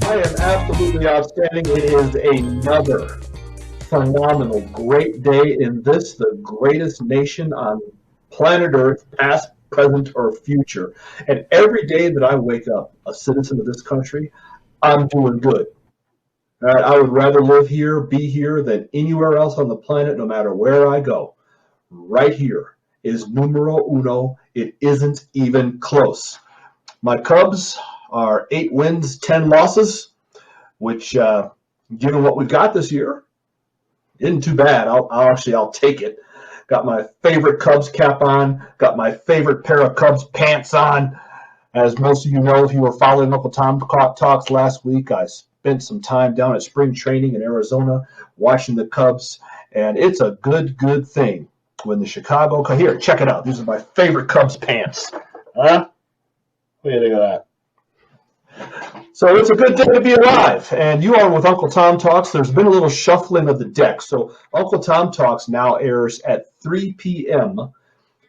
I am absolutely outstanding. It is another phenomenal, great day in this, the greatest nation on planet Earth, past, present, or future. And every day that I wake up a citizen of this country, I'm doing good. All right, I would rather live here, be here, than anywhere else on the planet, no matter where I go. Right here is numero uno. It isn't even close. My Cubs are 8 wins, 10 losses, which, given what we've got this year, isn't too bad. I'll take it. Got my favorite Cubs cap on. Got my favorite pair of Cubs pants on. As most of you know, if you were following Uncle Tom Talks last week, I spent some time down at spring training in Arizona watching the Cubs, and it's a good thing when the Chicago. Here, check it out. These are my favorite Cubs pants. Huh? What do you think of that? So it's a good day to be alive, and you are with Uncle Tom Talks. There's been a little shuffling of the deck. So Uncle Tom Talks now airs at 3 p.m.,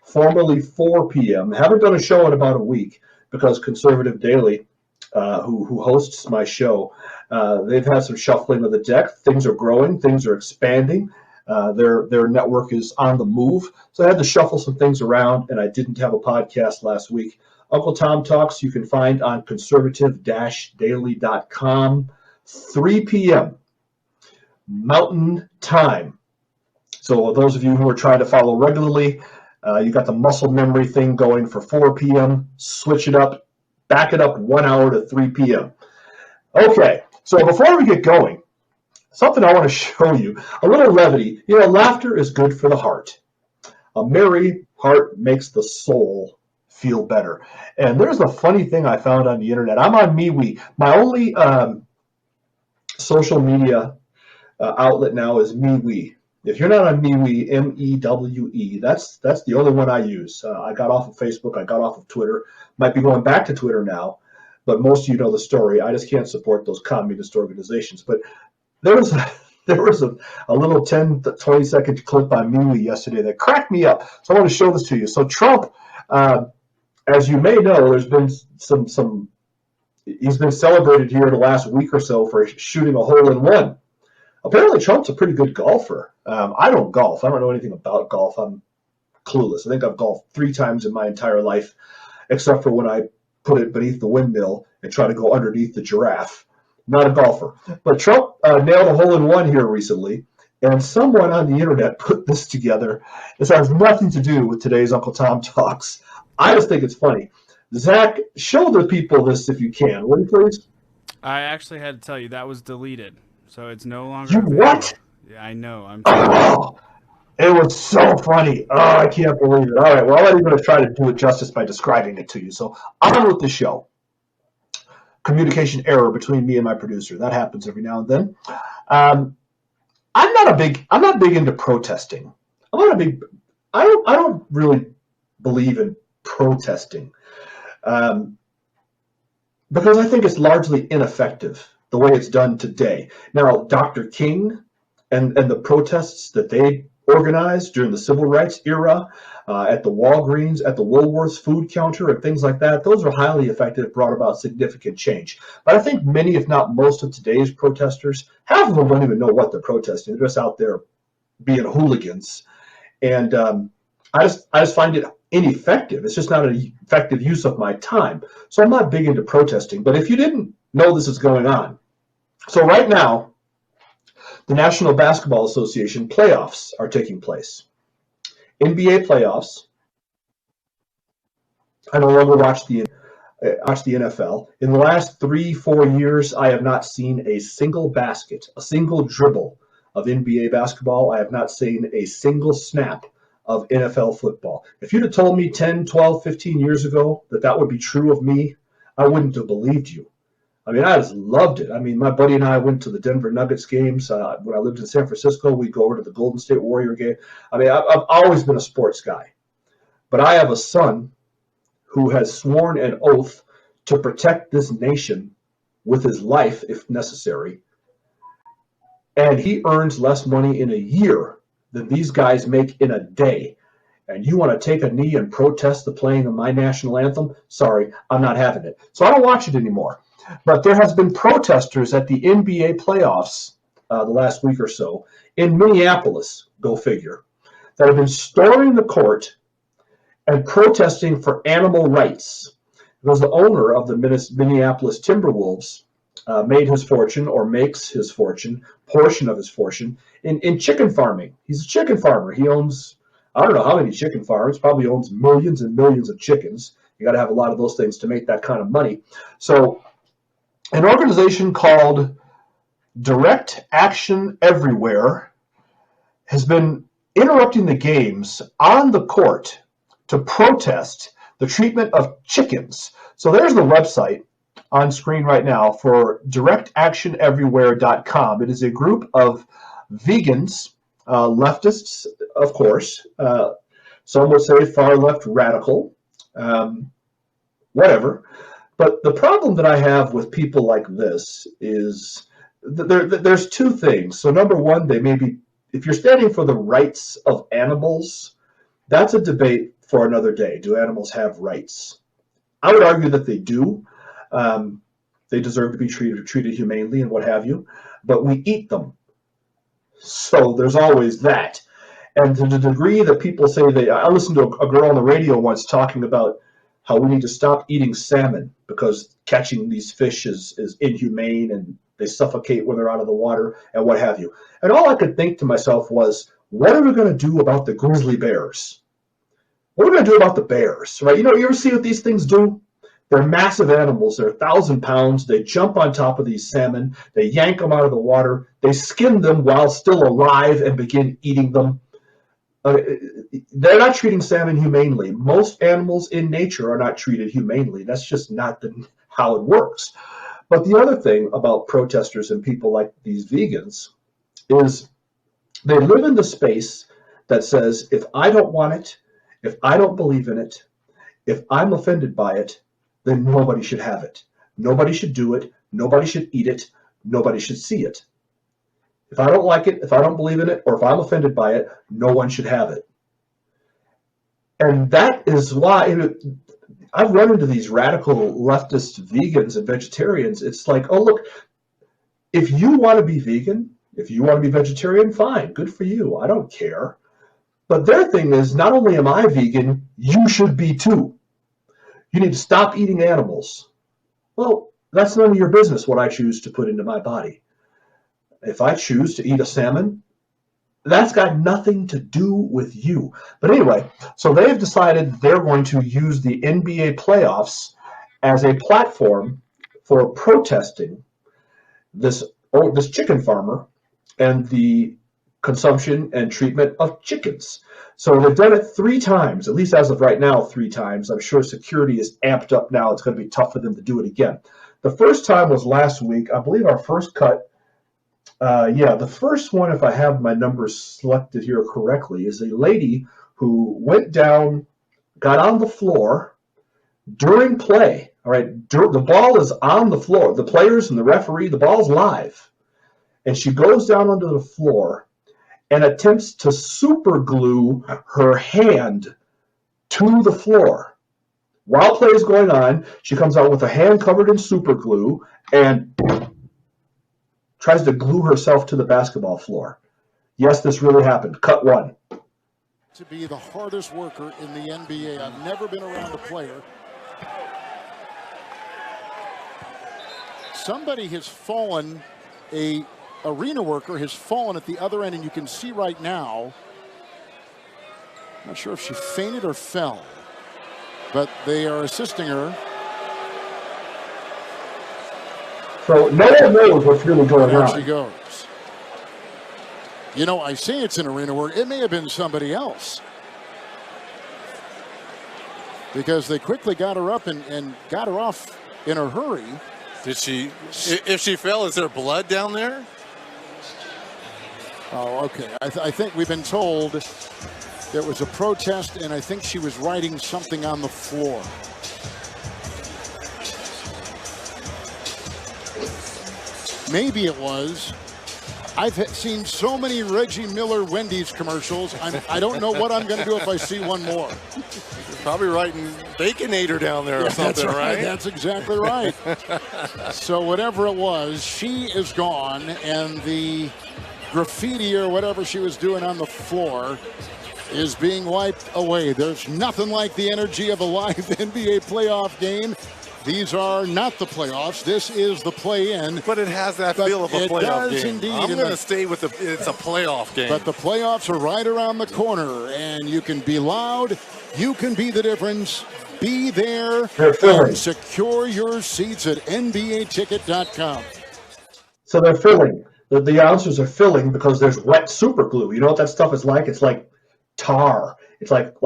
formerly 4 p.m. Haven't done a show in about a week because Conservative Daily, who hosts my show, they've had some shuffling of the deck. Things are growing. Things are expanding. Their network is on the move. So I had to shuffle some things around, and I didn't have a podcast last week. Uncle Tom Talks you can find on conservative-daily.com, 3 p.m. Mountain Time. So those of you who are trying to follow regularly, you got the muscle memory thing going for 4 p.m. Switch it up, back it up 1 hour to 3 p.m. Okay, so before we get going, something I want to show you, a little levity. You know, laughter is good for the heart. A merry heart makes the soul feel better. And there's a funny thing I found on the internet. I'm on MeWe. My only social media outlet now is MeWe. If you're not on MeWe, M-E-W-E, that's the only one I use. I got off of Facebook. I got off of Twitter. Might be going back to Twitter now, but most of you know the story. I just can't support those communist organizations. But there was a little 10 to 20 second clip on MeWe yesterday that cracked me up. So I want to show this to you. So Trump, as you may know, there's been he's been celebrated here the last week or so for shooting a hole in one. Apparently Trump's a pretty good golfer. I don't golf. I don't know anything about golf. I'm clueless. I think I've golfed 3 times in my entire life, except for when I put it beneath the windmill and try to go underneath the giraffe. Not a golfer. But Trump nailed a hole in one here recently, and someone on the internet put this together. This has nothing to do with today's Uncle Tom Talks. I just think it's funny. Zach, show the people this if you can. Will you please? I actually had to tell you that was deleted, so it's no longer. You what? Yeah, I know. Oh, it was so funny. Oh, I can't believe it. All right, well, I'm not even going to try to do it justice by describing it to you. So on with the show. Communication error between me and my producer. That happens every now and then. I'm not big into protesting. I don't really believe in protesting because I think it's largely ineffective the way it's done today. Now, Dr. King and the protests that they organized during the civil rights era at the Walgreens, at the Woolworths food counter, and things like that, those are highly effective, brought about significant change. But I think many, if not most, of today's protesters, half of them don't even know what they're protesting. They're just out there being hooligans. And I just find it ineffective. It's just not an effective use of my time. So I'm not big into protesting. But if you didn't know this is going on, so right now, the National Basketball Association playoffs are taking place. NBA playoffs. I no longer watch the NFL. In the last 3-4 years, I have not seen a single basket, a single dribble of NBA basketball. I have not seen a single snap of NFL football. If you'd have told me 10, 12, 15 years ago that would be true of me, I wouldn't have believed you. I mean, I just loved it. I mean, my buddy and I went to the Denver Nuggets games. When I lived in San Francisco, we'd go over to the Golden State Warrior game. I mean, I've always been a sports guy. But I have a son who has sworn an oath to protect this nation with his life, if necessary. And he earns less money in a year than these guys make in a day. and you want to take a knee and protest the playing of my national anthem, sorry, I'm not having it. So I don't watch it anymore. But there has been protesters at the NBA playoffs the last week or so in Minneapolis, go figure, that have been storming the court and protesting for animal rights. Because the owner of the Minneapolis Timberwolves made his fortune, or makes his fortune, portion of his fortune, in chicken farming. He's a chicken farmer. He owns, I don't know how many chicken farms, probably owns millions and millions of chickens. You got to have a lot of those things to make that kind of money. So an organization called Direct Action Everywhere has been interrupting the games on the court to protest the treatment of chickens. So there's the website on screen right now for directactioneverywhere.com. It is a group of vegans, leftists, of course. Some would say far left radical, whatever. But the problem that I have with people like this is there's two things. So number one, they may be, if you're standing for the rights of animals, that's a debate for another day. Do animals have rights? I would argue that they do. They deserve to be treated humanely and what have you, but we eat them. So there's always that. And to the degree that people say I listened to a girl on the radio once talking about how we need to stop eating salmon because catching these fish is inhumane and they suffocate when they're out of the water and what have you. And all I could think to myself was, what are we going to do about the grizzly bears? What are we going to do about the bears, right? You ever see what these things do? They're massive animals. They're 1,000 pounds. They jump on top of these salmon. They yank them out of the water. They skin them while still alive and begin eating them. They're not treating salmon humanely. Most animals in nature are not treated humanely. That's just not how it works. But the other thing about protesters and people like these vegans is they live in the space that says, if I don't want it, if I don't believe in it, if I'm offended by it, then nobody should have it. Nobody should do it. Nobody should eat it. Nobody should see it. If I don't like it, if I don't believe in it, or if I'm offended by it, no one should have it. And that is why I've run into these radical leftist vegans and vegetarians. It's like, oh, look, if you want to be vegan, if you want to be vegetarian, fine, good for you. I don't care. But their thing is, not only am I vegan, you should be too. You need to stop eating animals. Well, that's none of your business what I choose to put into my body. If I choose to eat a salmon, that's got nothing to do with you. But anyway, so they've decided they're going to use the NBA playoffs as a platform for protesting this chicken farmer and the consumption and treatment of chickens. So they've done it 3 times, at least as of right now, 3 times. I'm sure security is amped up now. It's going to be tough for them to do it again. The first time was last week. I believe our first cut, the first one, if I have my numbers selected here correctly, is a lady who went down, got on the floor during play. All right, the ball is on the floor. The players and the referee, the ball's live. And she goes down onto the floor and attempts to super glue her hand to the floor. While play is going on, she comes out with a hand covered in super glue and tries to glue herself to the basketball floor. Yes, this really happened. Cut 1. To be the hardest worker in the NBA. I've never been around a player. Somebody has fallen, a arena worker has fallen at the other end, and you can see right now, I'm not sure if she fainted or fell, but they are assisting her. So no one knows what's really going on. There she goes. You know, I say it's an arena worker. It may have been somebody else, because they quickly got her up and got her off in a hurry. Did she? If she fell, is there blood down there? Oh, okay. I think we've been told there was a protest, and I think she was writing something on the floor. Maybe it was I've seen so many Reggie Miller Wendy's commercials. I don't know what I'm going to do if I see one more. Probably writing Baconator down there or something, that's right? That's exactly right. So whatever it was, she is gone, and the graffiti or whatever she was doing on the floor is being wiped away. There's nothing like the energy of a live NBA playoff game. These are not the playoffs. This is the play-in. But it has that feel of a playoff game. Indeed. I'm going to stay with it's a playoff game. But the playoffs are right around the corner, and you can be loud. You can be the difference. Be there and secure your seats at NBAticket.com. So they're filling. The announcers are filling because there's wet super glue. You know what that stuff is like? It's like tar. It's like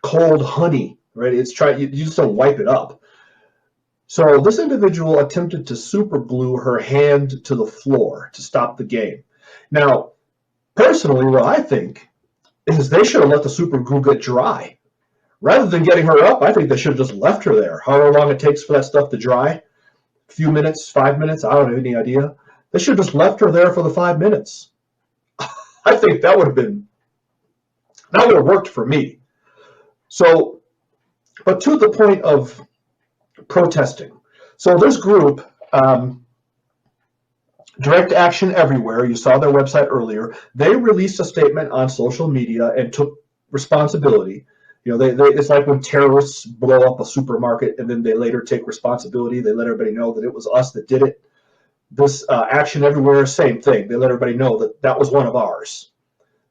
cold honey, right? You just don't wipe it up. So this individual attempted to super glue her hand to the floor to stop the game. Now, personally, what I think is they should have let the super glue get dry. Rather than getting her up, I think they should have just left her there. However long it takes for that stuff to dry, a few minutes, 5 minutes, I don't have any idea. They should have just left her there for the 5 minutes. I think that would have worked for me. So, but to the point of protesting. So this group, Direct Action Everywhere, you saw their website earlier, they released a statement on social media and took responsibility. You know, it's like when terrorists blow up a supermarket and then they later take responsibility. They let everybody know that it was us that did it. This Action Everywhere, same thing. They let everybody know that that was one of ours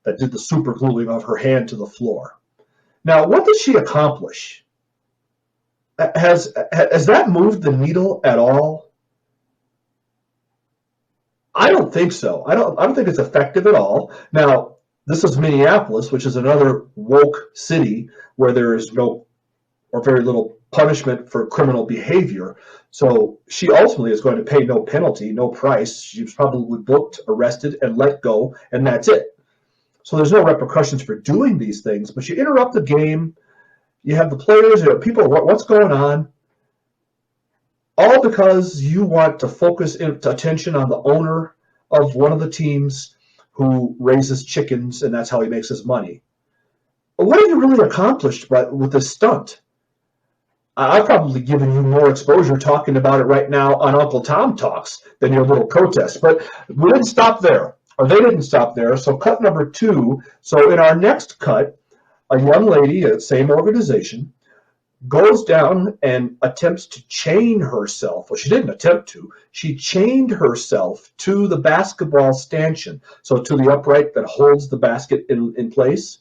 that did the super gluing of her hand to the floor. Now, what did she accomplish? Has that moved the needle at all? I don't think so. I don't think it's effective at all. Now, this is Minneapolis, which is another woke city where there is no or very little punishment for criminal behavior. So she ultimately is going to pay no penalty, no price. She's probably booked, arrested, and let go, and that's it. So there's no repercussions for doing these things. But you interrupt the game. You have the players, people, what's going on? All because you want to focus attention on the owner of one of the teams who raises chickens, and that's how he makes his money. But what have you really accomplished with this stunt? I've probably given you more exposure talking about it right now on Uncle Tom Talks than your little protest. But we didn't stop there, or they didn't stop there. So cut number 2. So in our next cut, a young lady at the same organization goes down and attempts to chain herself. Well, she didn't attempt to. She chained herself to the basketball stanchion, so to the upright that holds the basket in place.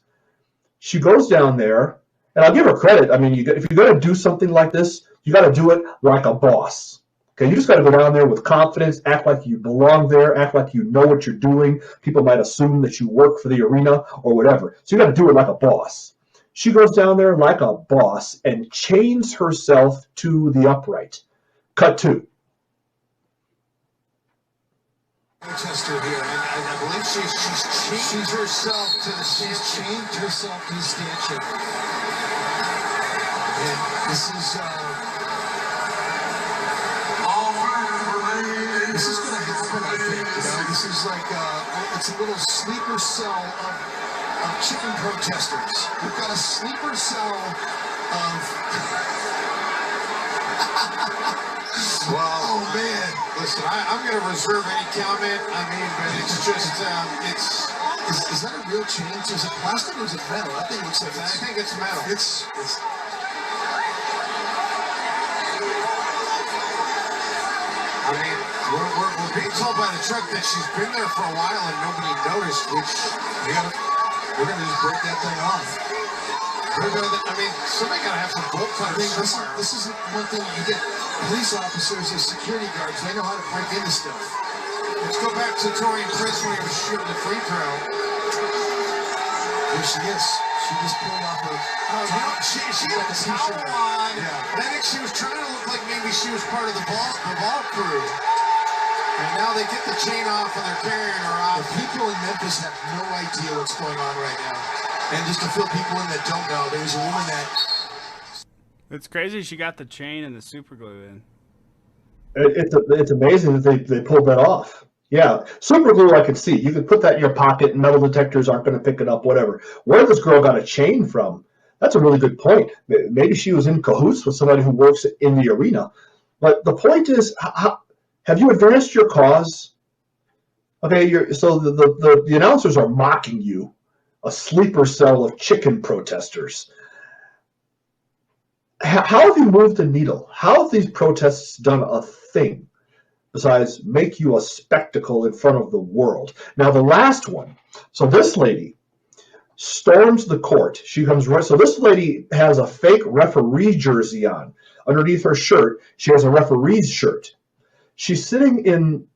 She goes down there, and I'll give her credit. I mean, if you're going to do something like this, you got to do it like a boss. Okay, you just got to go down there with confidence, act like you belong there, act like you know what you're doing. People might assume that you work for the arena or whatever. So you got to do it like a boss. She goes down there like a boss and chains herself to the upright. Cut 2. Protester here, and I believe she's chained herself to the stanchion. She's chained herself to the stanchion. And this is going to happen, I think. You know, this is like it's a little sleeper cell of chicken protesters. We've got a sleeper cell of. Well, oh man! Listen, I'm going to reserve any comment. I mean, but it's just is that a real chain? Is it plastic or is it metal? I think it's metal. It's. I mean, we're being told by the truck that she's been there for a while and nobody noticed, which we're going to just break that thing off. I mean, somebody got to have some bolt cutters. This is one thing you get police officers as security guards. They know how to break into stuff. Let's go back to Torian Prince when he was shooting the free throw. There she is. She just pulled off her. She had a towel on. Yeah. I think she was trying to look like maybe she was part of the ball crew. And now they get the chain off and they're carrying her off. The people in Memphis have no idea what's going on right now. And just to fill people in that don't know, there was a woman that. It's crazy she got the chain and the super glue in. It's amazing that they pulled that off. Yeah, super glue I could see. You could put that in your pocket and metal detectors aren't going to pick it up, whatever. Where this girl got a chain from, that's a really good point. Maybe she was in cahoots with somebody who works in the arena. But the point is, have you advanced your cause? Okay, so the announcers are mocking you, a sleeper cell of chicken protesters. How have you moved the needle? How have these protests done a thing besides make you a spectacle in front of the world? Now, the last one. So this lady storms the court. She comes right. So this lady has a fake referee jersey on. Underneath her shirt, she has a referee's shirt. She's sitting in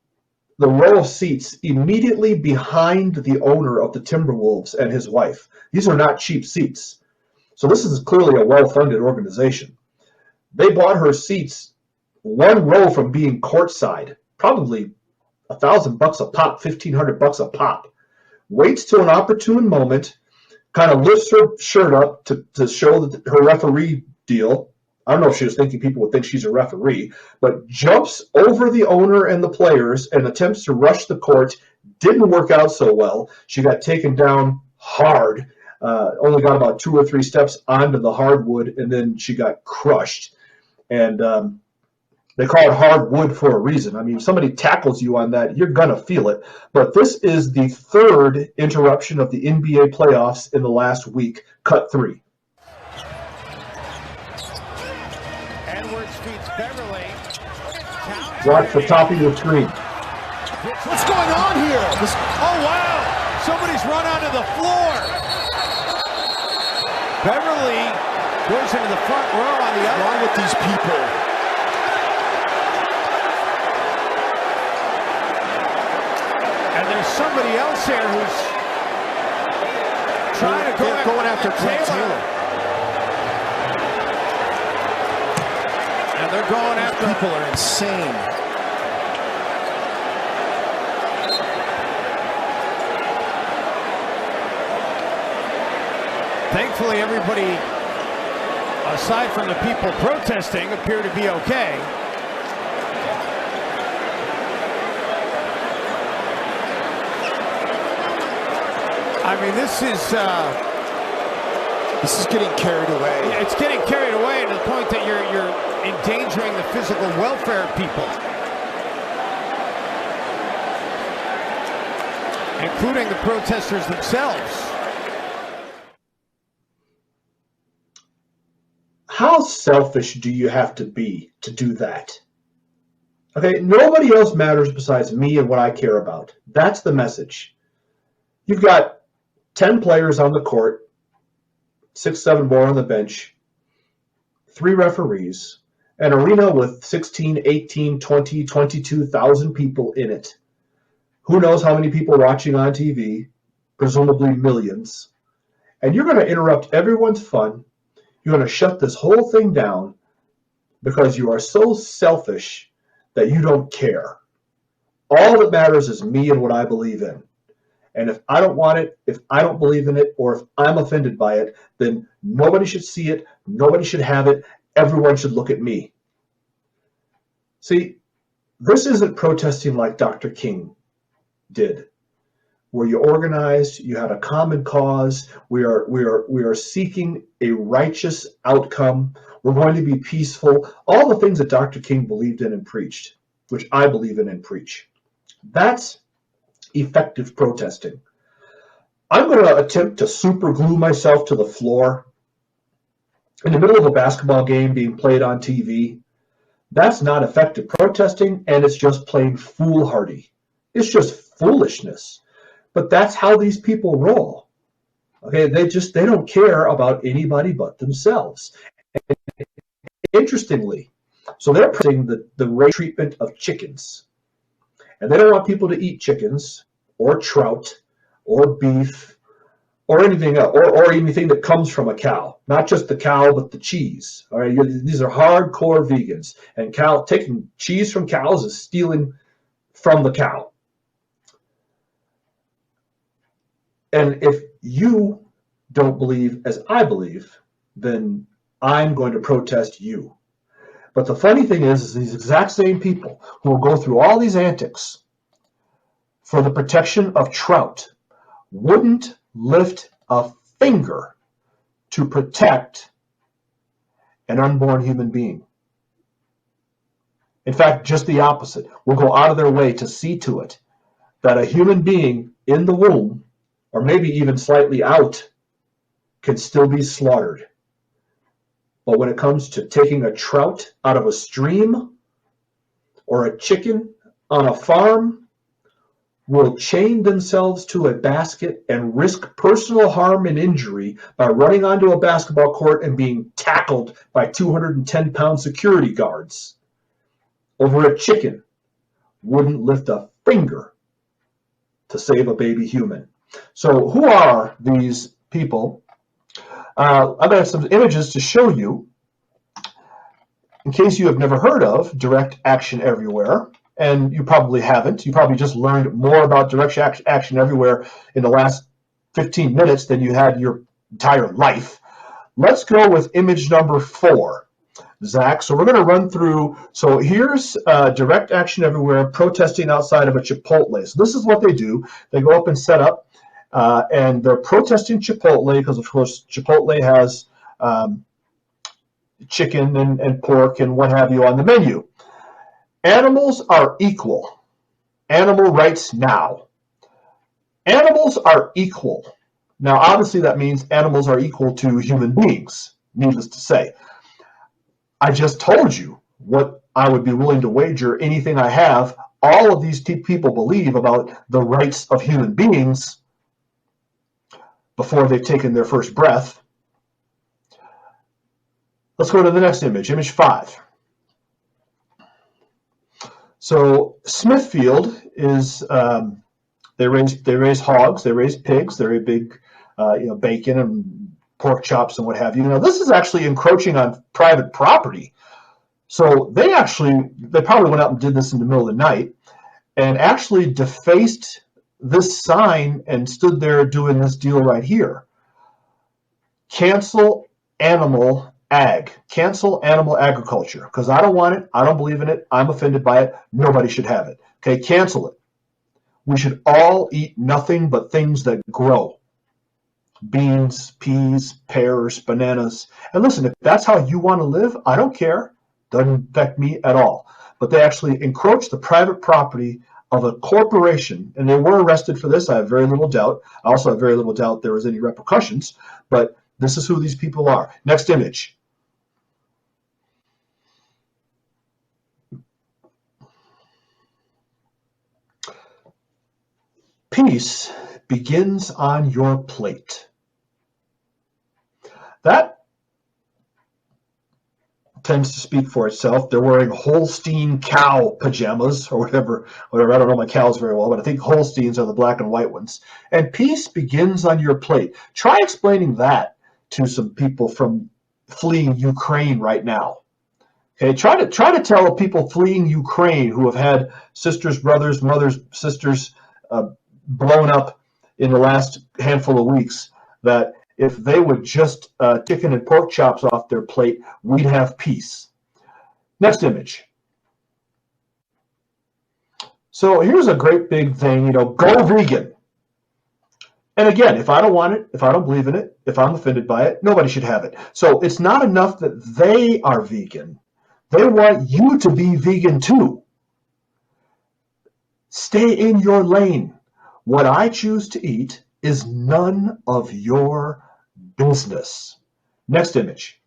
the row of seats immediately behind the owner of the Timberwolves and his wife. These are not cheap seats. So this is clearly a well-funded organization. They bought her seats one row from being courtside, probably $1,000 a pop, $1,500 a pop. Waits till an opportune moment, kind of lifts her shirt up to show that her referee deal. I don't know if she was thinking people would think she's a referee, but jumps over the owner and the players and attempts to rush the court. Didn't work out so well. She got taken down hard, only got about 2 or 3 steps onto the hardwood, and then she got crushed. And they call it hardwood for a reason. I mean, if somebody tackles you on that, you're going to feel it. But this is the 3rd interruption of the NBA playoffs in the last week, cut 3. Watch the top of your screen. What's going on here? Oh, wow. Somebody's run onto the floor. Beverly goes into the front row on the other. What's wrong with these people? And there's somebody else here who's trying to go after Taylor. And they're going after. People are insane. Thankfully, everybody, aside from the people protesting, appear to be okay. I mean, this is getting carried away. It's getting carried away to the point that you're endangering the physical welfare of people, including the protesters themselves. How selfish do you have to be to do that? Okay, nobody else matters besides me and what I care about. That's the message. You've got 10 players on the court, 6, 7 more on the bench, 3 referees, an arena with 16, 18, 20, 22,000 people in it. Who knows how many people watching on TV, presumably millions. And you're going to interrupt everyone's fun. You're going to shut this whole thing down because you are so selfish that you don't care. All that matters is me and what I believe in. And if I don't want it, if I don't believe in it, or if I'm offended by it, then nobody should see it, nobody should have it, everyone should look at me. See, this isn't protesting like Dr. King did, where you organized, you had a common cause, we are seeking a righteous outcome, we're going to be peaceful, all the things that Dr. King believed in and preached, which I believe in and preach. That's effective protesting. I'm going to attempt to super glue myself to the floor in the middle of a basketball game being played on TV. That's not effective protesting, and it's just plain foolhardy. It's just foolishness. But that's how these people roll. Okay, they don't care about anybody but themselves. And interestingly, so they're protesting the race treatment of chickens. And they don't want people to eat chickens or trout or beef or anything else, or anything that comes from a cow. Not just the cow, but the cheese. All right, these are hardcore vegans. And taking cheese from cows is stealing from the cow. And if you don't believe as I believe, then I'm going to protest you. But the funny thing is these exact same people who will go through all these antics for the protection of trout wouldn't lift a finger to protect an unborn human being. In fact, just the opposite. Will go out of their way to see to it that a human being in the womb, or maybe even slightly out, can still be slaughtered. But when it comes to taking a trout out of a stream or a chicken on a farm, will chain themselves to a basket and risk personal harm and injury by running onto a basketball court and being tackled by 210-pound security guards over a chicken, wouldn't lift a finger to save a baby human. So who are these people? I've got some images to show you in case you have never heard of Direct Action Everywhere, and you probably haven't. You probably just learned more about Direct Action Everywhere in the last 15 minutes than you had your entire life. Let's go with image number 4, Zach. So we're going to run through. So here's Direct Action Everywhere protesting outside of a Chipotle. So this is what they do. They go up and set up, and they're protesting Chipotle because, of course, Chipotle has chicken and pork and what have you on the menu. Animals are equal. Animal rights now. Animals are equal. Now, obviously, that means animals are equal to human beings, needless to say. I just told you what I would be willing to wager anything I have. All of these people believe about the rights of human beings before they've taken their first breath. Let's go to the next image, image 5. So Smithfield is they raise hogs, they raise pigs, they're a big bacon and pork chops and what have you. Now this is actually encroaching on private property. So they probably went out and did this in the middle of the night and actually defaced this sign and stood there doing this deal right here. Cancel animal ag. Cancel animal agriculture, because I don't want it. I don't believe in it. I'm offended by it. Nobody should have it. Okay, cancel it. We should all eat nothing but things that grow. Beans, peas, pears, bananas. And listen, if that's how you want to live, I don't care. Doesn't affect me at all. But they actually encroached the private property of a corporation, and they were arrested for this. I have very little doubt. I also have very little doubt there was any repercussions, but this is who these people are. Next image. Peace begins on your plate. That tends to speak for itself. They're wearing Holstein cow pajamas or whatever. I don't know my cows very well, but I think Holsteins are the black and white ones. And peace begins on your plate. Try explaining that to some people from fleeing Ukraine right now. Okay, try to tell people fleeing Ukraine who have had sisters, brothers, mothers, sisters blown up in the last handful of weeks that if they would just chicken and pork chops off their plate, we'd have peace. Next image. So here's a great big thing, go vegan. And again, if I don't want it, if I don't believe in it, if I'm offended by it, nobody should have it. So it's not enough that they are vegan. They want you to be vegan too. Stay in your lane. What I choose to eat is none of your business. Next image.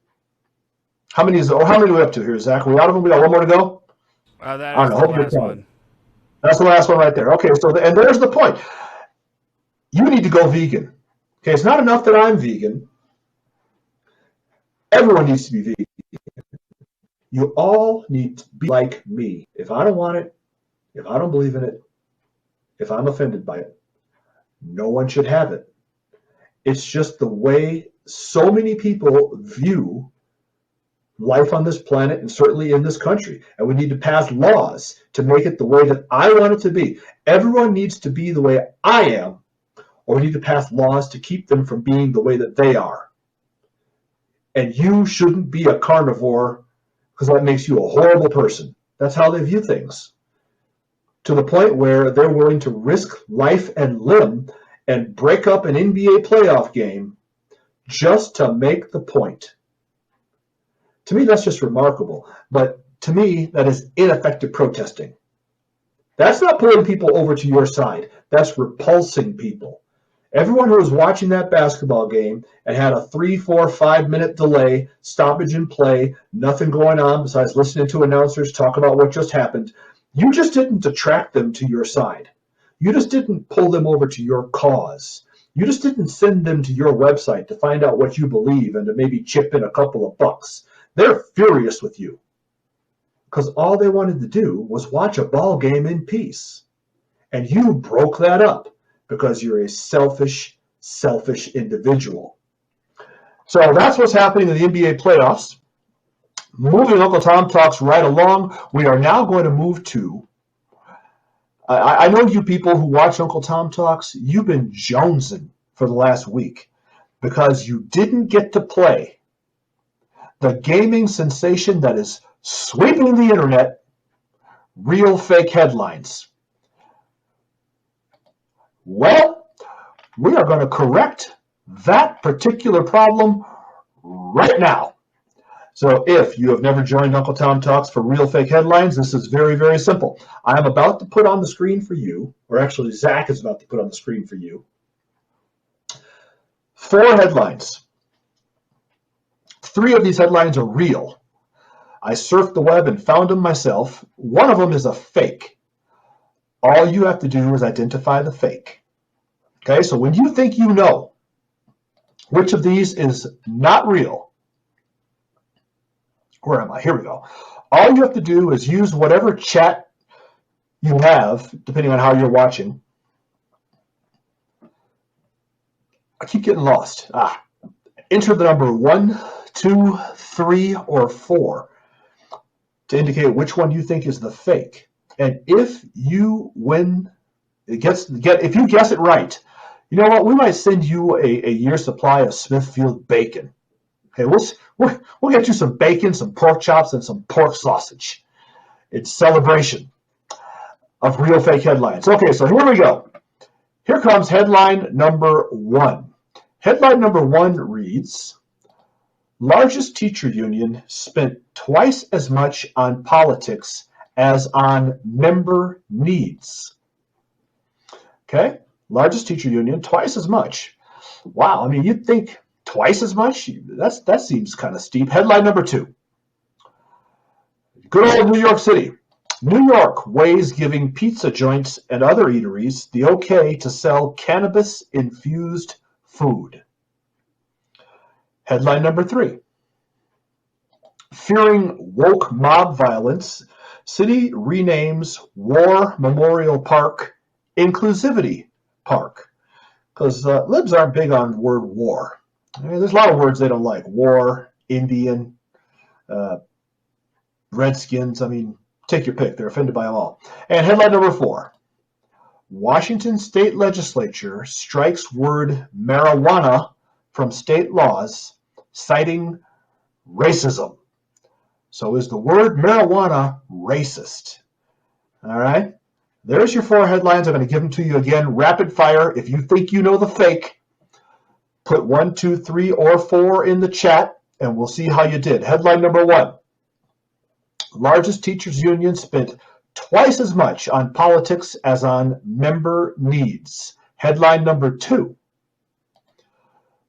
How many are we up to here, Zach? Are we out of them? We got one more to go? That is the last one. That's the last one right there. Okay, and there's the point. You need to go vegan. Okay, it's not enough that I'm vegan. Everyone needs to be vegan. You all need to be like me. If I don't want it, if I don't believe in it, if I'm offended by it, no one should have it. It's just the way so many people view life on this planet and certainly in this country. And we need to pass laws to make it the way that I want it to be. Everyone needs to be the way I am, or we need to pass laws to keep them from being the way that they are. And you shouldn't be a carnivore because that makes you a horrible person. That's how they view things. to the point where they're willing to risk life and limb and break up an NBA playoff game just to make the point. To me, that's just remarkable. But to me, that is ineffective protesting. That's not pulling people over to your side. That's repulsing people. Everyone who was watching that basketball game and had a 3, 4, 5-minute delay, stoppage in play, nothing going on besides listening to announcers talk about what just happened, you just didn't attract them to your side. You just didn't pull them over to your cause. You just didn't send them to your website to find out what you believe and to maybe chip in a couple of bucks. They're furious with you because all they wanted to do was watch a ball game in peace. And you broke that up because you're a selfish individual. So that's what's happening in the NBA playoffs. Moving Uncle Tom Talks right along, we are now going to move to, I know you people who watch Uncle Tom Talks, you've been jonesing for the last week because you didn't get to play the gaming sensation that is sweeping the internet, real fake headlines. Well, we are going to correct that particular problem right now. So if you have never joined Uncle Tom Talks for real fake headlines, this is very, very simple. I am about to put on the screen for you, or actually Zach is about to put on the screen for you, 4 headlines. 3 of these headlines are real. I surfed the web and found them myself. One of them is a fake. All you have to do is identify the fake. Okay, so when you think you know which of these is not real, where am I? Here we go. All you have to do is use whatever chat you have, depending on how you're watching. I keep getting lost. Enter the number 1, 2, 3, or 4 to indicate which one you think is the fake. And if you if you guess it right, you know what? We might send you a year's supply of Smithfield bacon. Okay, we'll get you some bacon, some pork chops, and some pork sausage. It's celebration of real fake headlines. Okay, so here we go. Here comes headline number 1. Headline number 1 reads, largest teacher union spent twice as much on politics as on member needs. Okay, largest teacher union, twice as much. Wow, I mean, you'd think twice as much? That seems kind of steep. Headline number 2. Good old New York City. New York weighs giving pizza joints and other eateries the okay to sell cannabis-infused food. Headline number 3. Fearing woke mob violence, city renames War Memorial Park Inclusivity Park. Because libs aren't big on the word war. I mean, there's a lot of words they don't like. War, Indian, Redskins. I mean, take your pick. They're offended by them all. And headline number 4. Washington State Legislature strikes word marijuana from state laws, citing racism. So is the word marijuana racist? All right. There's your 4 headlines. I'm going to give them to you again. Rapid fire. If you think you know the fake, put 1, 2, 3, or 4 in the chat, and we'll see how you did. Headline number 1. Largest teachers union spent twice as much on politics as on member needs. Headline number 2.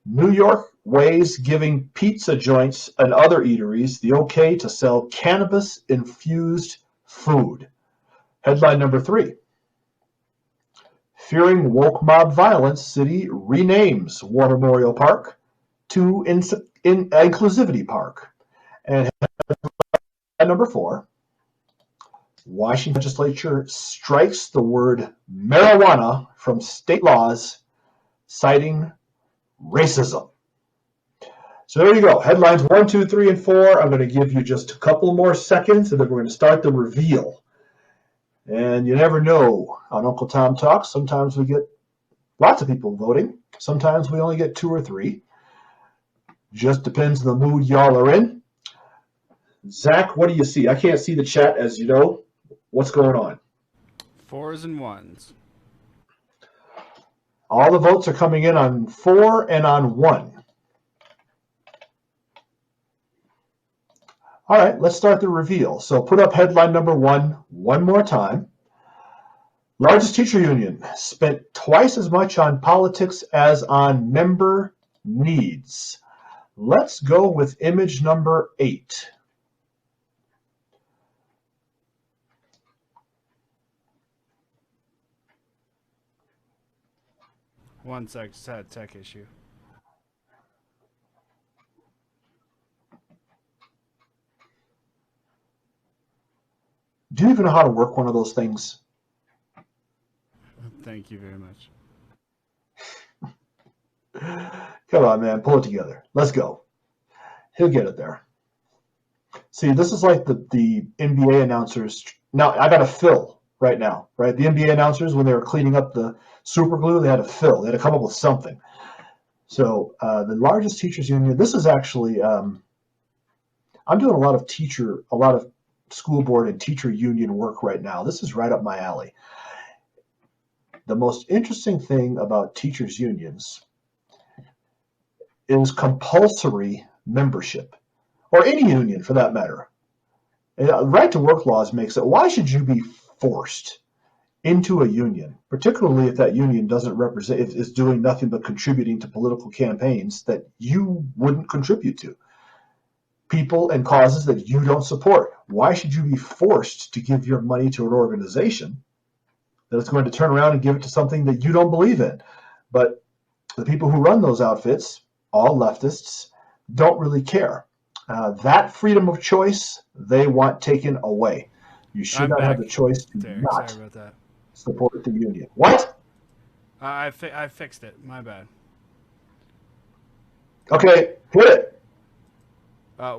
New York weighs giving pizza joints and other eateries the okay to sell cannabis-infused food. Headline number 3. Fearing woke mob violence, city renames War Memorial Park to Inclusivity Park. And headline number 4. Washington legislature strikes the word marijuana from state laws, citing racism. So there you go. Headlines 1, 2, 3, and 4. I'm going to give you just a couple more seconds, and then we're going to start the reveal. And you never know on Uncle Tom Talks. Sometimes we get lots of people voting. Sometimes we only get 2 or 3. Just depends on the mood y'all are in. Zach, what do you see? I can't see the chat, as you know. What's going on? 4s and 1s. All the votes are coming in on 4 and on 1. All right, let's start the reveal. So put up headline number one more time. Largest teacher union spent twice as much on politics as on member needs. Let's go with image number 8. One sec, just had a tech issue. Do you even know how to work one of those things? Thank you very much. Come on, man. Pull it together. Let's go. He'll get it there. See, this is like the NBA announcers. Now, I got to fill right now, right? The NBA announcers, when they were cleaning up the super glue, they had to fill. They had to come up with something. So the largest teachers union, this is actually, I'm doing a lot of school board and teacher union work right now. This is right up my alley. The most interesting thing about teachers unions is compulsory membership, or any union for that matter. Right to work laws makes it, why should you be forced into a union, particularly if that union doesn't represent, is doing nothing but contributing to political campaigns that you wouldn't contribute to, people and causes that you don't support? Why should you be forced to give your money to an organization that is going to turn around and give it to something that you don't believe in? But the people who run those outfits, all leftists, don't really care. That freedom of choice they want taken away. You should not have the choice to Derek, not sorry about that. support the union. What? I fixed it. My bad. Okay, hit it.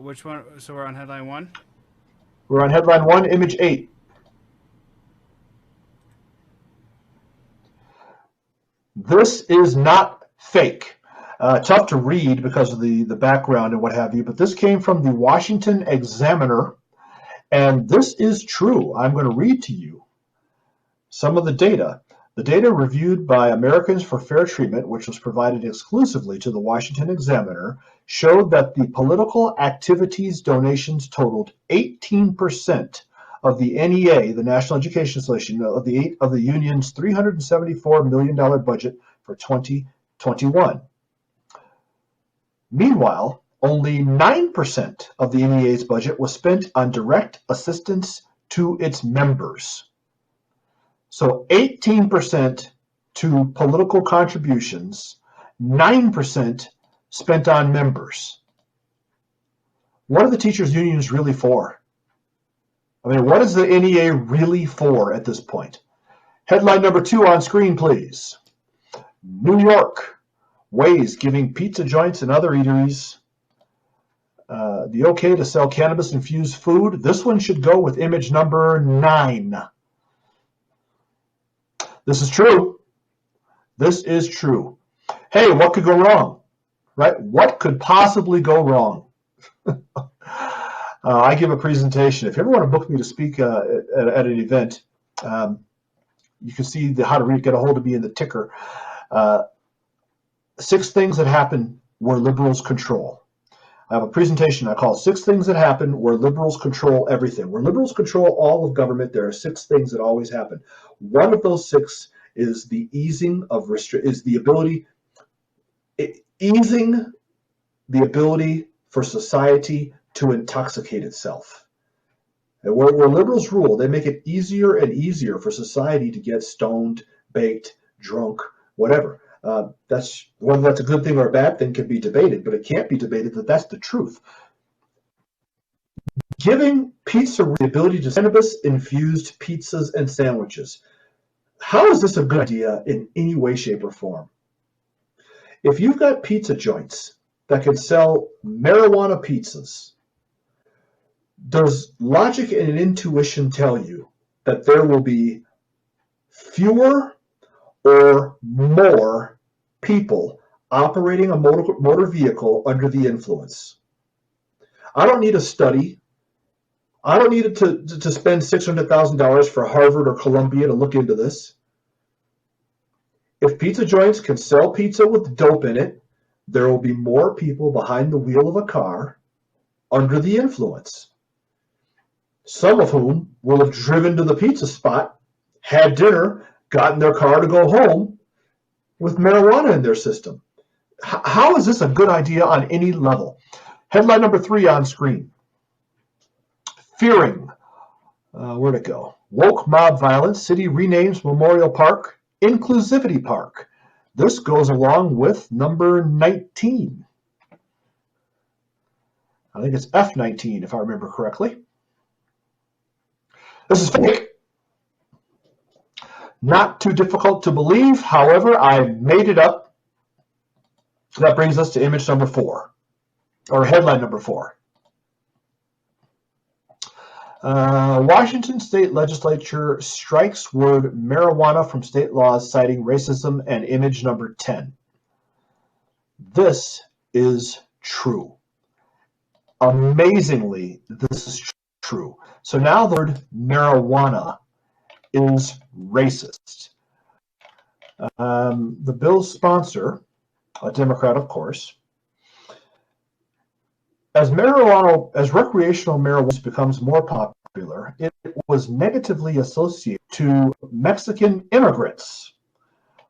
Which one? So we're on headline 1? We're on headline 1, image 8. This is not fake. Tough to read because of the background and what have you, but this came from the Washington Examiner, and this is true. I'm going to read to you some of the data. The data reviewed by Americans for Fair Treatment, which was provided exclusively to the Washington Examiner, showed that the political activities donations totaled 18% of the NEA, the National Education Association, of the union's $374 million budget for 2021. Meanwhile, only 9% of the NEA's budget was spent on direct assistance to its members. So 18% to political contributions, 9% spent on members. What are the teachers' unions really for? I mean, what is the NEA really for at this point? Headline number 2 on screen, please. New York weighs giving pizza joints and other eateries the okay to sell cannabis-infused food. This one should go with image number 9. This is true. This is true. Hey, what could go wrong? Right? What could possibly go wrong? I give a presentation. If you ever want to book me to speak at an event, you can see how to get a hold of me in the ticker. 6 things that happen where liberals control. I have a presentation I call 6 things that happen where liberals control everything. Where liberals control all of government, there are 6 things that always happen. One of those 6 is the easing of easing the ability for society to intoxicate itself. And where liberals rule, they make it easier and easier for society to get stoned, baked, drunk, whatever. That's whether that's a good thing or a bad thing can be debated, but it can't be debated that that's the truth. Giving pizza the ability to cannabis-infused pizzas and sandwiches. How is this a good idea in any way, shape, or form? If you've got pizza joints that can sell marijuana pizzas, does logic and intuition tell you that there will be fewer or more people operating a motor vehicle under the influence? I don't need a study. I don't need to spend $600,000 for Harvard or Columbia to look into this. If pizza joints can sell pizza with dope in it, there will be more people behind the wheel of a car under the influence, some of whom will have driven to the pizza spot, had dinner, got in their car to go home with marijuana in their system. How is this a good idea on any level? Headline number 3 on screen. Fearing. Where'd it go? Woke mob violence. City renames Memorial Park Inclusivity Park. This goes along with number 19. I think it's F19 if I remember correctly. This is fake. Not too difficult to believe. However, I made it up. That brings us to image number 4, or headline number 4. Washington State Legislature strikes word marijuana from state laws, citing racism, and image number 10. This is true. Amazingly, this is true. So now the word marijuana is racist. The bill's sponsor, a Democrat, of course, as recreational marijuana becomes more popular, it was negatively associated to Mexican immigrants,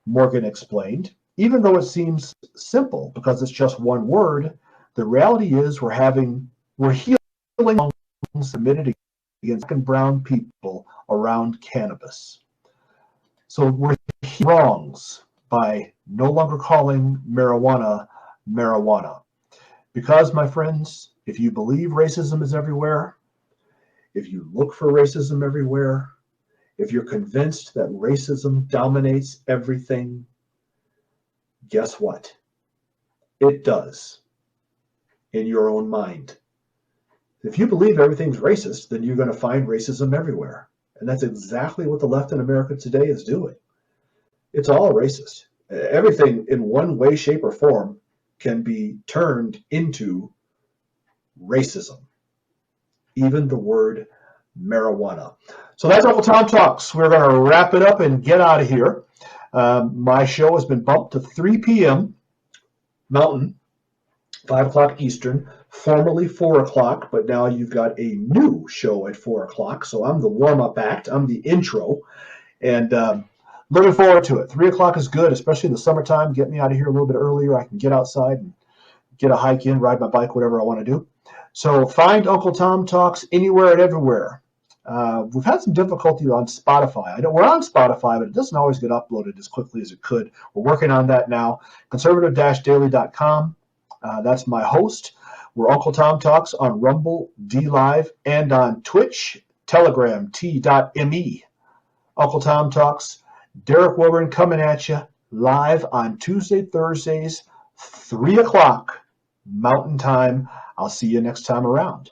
Morgan explained. Even though it seems simple because it's just one word, the reality is we're healing wrongs submitted against brown people around cannabis. So we're healing wrongs by no longer calling marijuana marijuana. Because, my friends, if you believe racism is everywhere, if you look for racism everywhere, if you're convinced that racism dominates everything, guess what? It does in your own mind. If you believe everything's racist, then you're going to find racism everywhere. And that's exactly what the left in America today is doing. It's all racist. Everything in one way, shape, or form can be turned into racism. Even the word marijuana. So that's Uncle Tom Talks. We're going to wrap it up and get out of here. My show has been bumped to 3 p.m. Mountain, 5 o'clock Eastern, formerly 4 o'clock, but now you've got a new show at 4 o'clock. So I'm the warm-up act. I'm the intro. And looking forward to it. 3 o'clock is good, especially in the summertime. Get me out of here a little bit earlier. I can get outside and get a hike in, ride my bike, whatever I want to do. So find Uncle Tom Talks anywhere and everywhere. We've had some difficulty on Spotify. I know we're on Spotify, but it doesn't always get uploaded as quickly as it could. We're working on that now. Conservative-daily.com. That's my host. We're Uncle Tom Talks on Rumble, DLive, and on Twitch, Telegram, t.me. Uncle Tom Talks. Derek Wilburn coming at you live on Tuesday, Thursdays, 3 o'clock Mountain Time. I'll see you next time around.